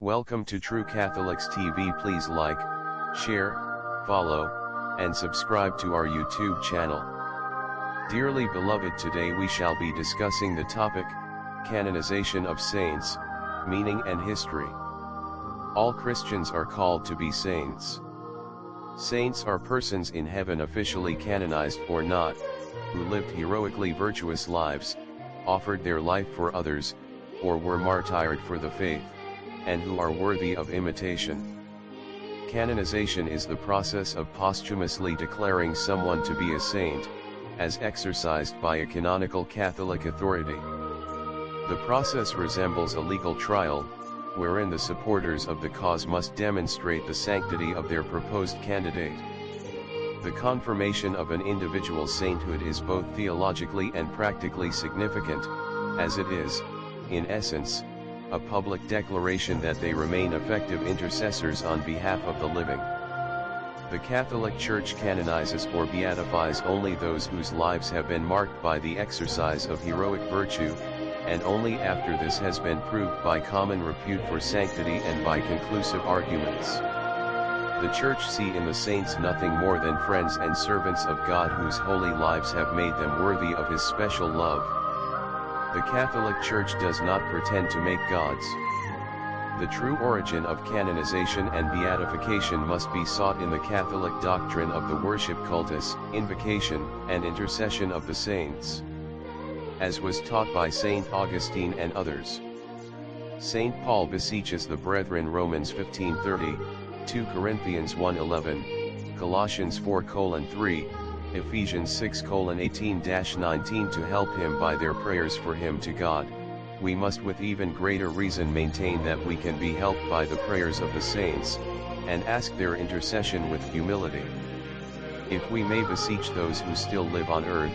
Welcome to True Catholics TV. Please like, share, follow, and subscribe to our YouTube channel. Dearly beloved, today we shall be discussing the topic, Canonization of Saints, Meaning and History. All Christians are called to be saints. Saints are persons in heaven officially canonized or not, who lived heroically virtuous lives, offered their life for others, or were martyred for the faith, and who are worthy of imitation. Canonization is the process of posthumously declaring someone to be a saint, as exercised by a canonical Catholic authority. The process resembles a legal trial, wherein the supporters of the cause must demonstrate the sanctity of their proposed candidate. The confirmation of an individual's sainthood is both theologically and practically significant, as it is, in essence, a public declaration that they remain effective intercessors on behalf of the living. The Catholic Church canonizes or beatifies only those whose lives have been marked by the exercise of heroic virtue, and only after this has been proved by common repute for sanctity and by conclusive arguments. The Church see in the saints nothing more than friends and servants of God whose holy lives have made them worthy of His special love. The Catholic Church does not pretend to make gods. The true origin of canonization and beatification must be sought in the Catholic doctrine of the worship cultus, invocation, and intercession of the saints, as was taught by Saint Augustine and others. Saint Paul beseeches the brethren Romans 15:30, 2 Corinthians 1:11, Colossians 4:3, Ephesians 6:18-19 to help him by their prayers for him to God. We must with even greater reason maintain that we can be helped by the prayers of the saints, and ask their intercession with humility. If we may beseech those who still live on earth,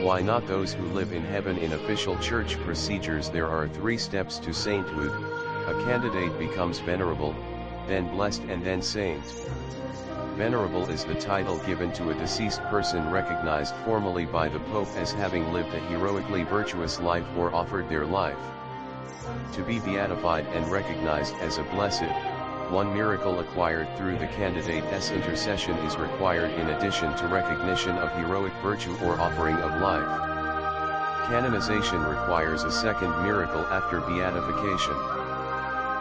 why not those who live in heaven? In official church procedures there are 3 steps to sainthood. A candidate becomes venerable, then blessed, and then saint. Venerable is the title given to a deceased person recognized formally by the Pope as having lived a heroically virtuous life or offered their life. To be beatified and recognized as a blessed, one miracle acquired through the candidate's intercession is required in addition to recognition of heroic virtue or offering of life. Canonization requires a second miracle after beatification.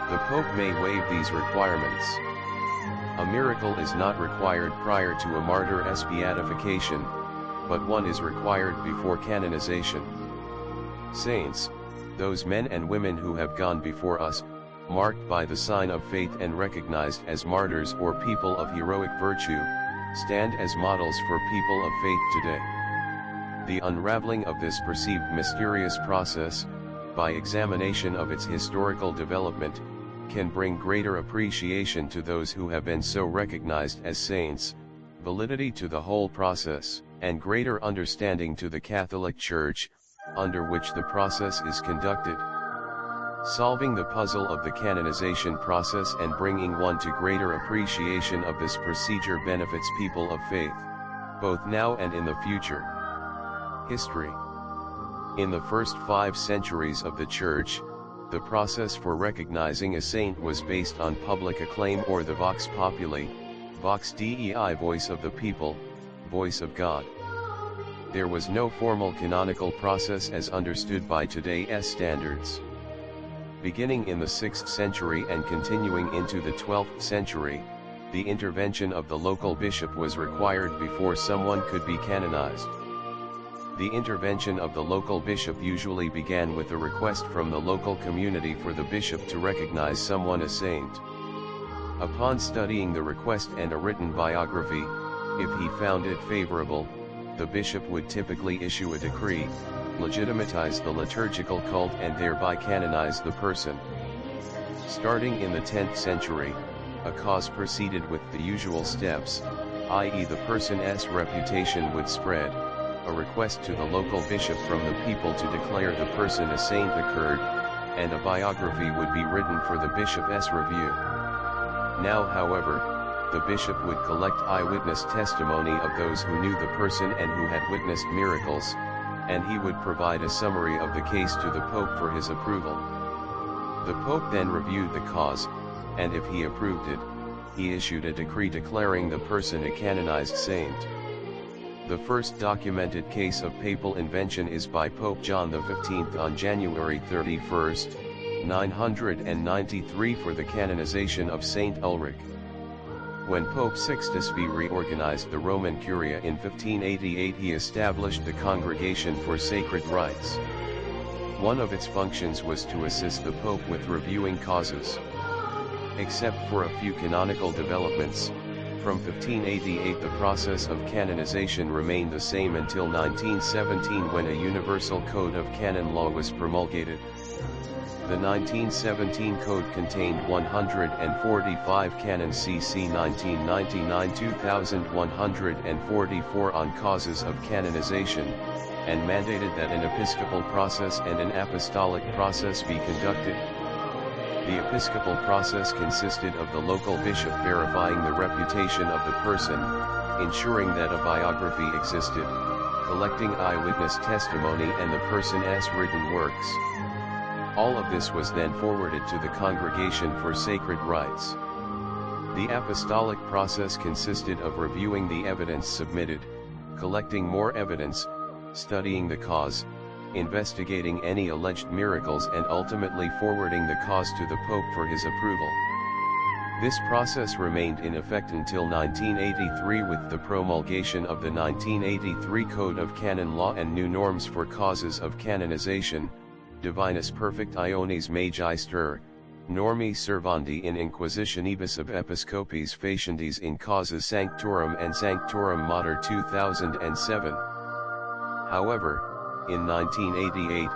The Pope may waive these requirements. A miracle is not required prior to a martyr's beatification, but one is required before canonization. Saints, those men and women who have gone before us, marked by the sign of faith and recognized as martyrs or people of heroic virtue, stand as models for people of faith today. The unraveling of this perceived mysterious process, by examination of its historical development, can bring greater appreciation to those who have been so recognized as saints, validity to the whole process, and greater understanding to the Catholic Church, under which the process is conducted. Solving the puzzle of the canonization process and bringing one to greater appreciation of this procedure benefits people of faith, both now and in the future. History. In the first 5 centuries of the Church, the process for recognizing a saint was based on public acclaim, or the vox populi, vox dei, voice of the people, voice of God. There was no formal canonical process as understood by today's standards. Beginning in the 6th century and continuing into the 12th century, the intervention of the local bishop was required before someone could be canonized. The intervention of the local bishop usually began with a request from the local community for the bishop to recognize someone a saint. Upon studying the request and a written biography, if he found it favorable, the bishop would typically issue a decree, legitimatize the liturgical cult, and thereby canonize the person. Starting in the 10th century, a cause proceeded with the usual steps, i.e. the person's reputation would spread, a request to the local bishop from the people to declare the person a saint occurred, and a biography would be written for the bishop's review. Now, however, the bishop would collect eyewitness testimony of those who knew the person and who had witnessed miracles, and he would provide a summary of the case to the Pope for his approval. The Pope then reviewed the cause, and if he approved it, he issued a decree declaring the person a canonized saint. The first documented case of papal invention is by Pope John XV on January 31, 993 for the canonization of Saint Ulrich. When Pope Sixtus V reorganized the Roman Curia in 1588, he established the Congregation for Sacred Rites. One of its functions was to assist the Pope with reviewing causes. Except for a few canonical developments, from 1588 the process of canonization remained the same until 1917 when a universal code of canon law was promulgated. The 1917 code contained 145 canons cc 1999-2144 on causes of canonization, and mandated that an episcopal process and an apostolic process be conducted. The episcopal process consisted of the local bishop verifying the reputation of the person, ensuring that a biography existed, collecting eyewitness testimony and the person's written works. All of this was then forwarded to the Congregation for Sacred Rites. The apostolic process consisted of reviewing the evidence submitted, collecting more evidence, studying the cause, investigating any alleged miracles and ultimately forwarding the cause to the Pope for his approval. This process remained in effect until 1983 with the promulgation of the 1983 Code of Canon Law and new norms for causes of canonization, Divinus Perfectionis Magister, Normi Servandi in Inquisitionibus ab Episcopis Faciendis in Causa Sanctorum and Sanctorum Mater 2007. However, in 1988,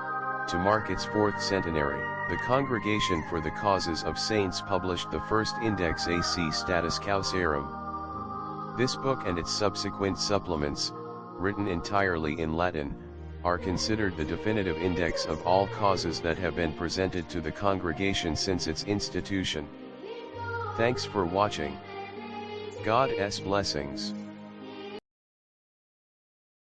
to mark its fourth centenary, the Congregation for the Causes of Saints published the first Index AC Status Causarum. This book and its subsequent supplements, written entirely in Latin, are considered the definitive index of all causes that have been presented to the Congregation since its institution. Thanks for watching. God's blessings.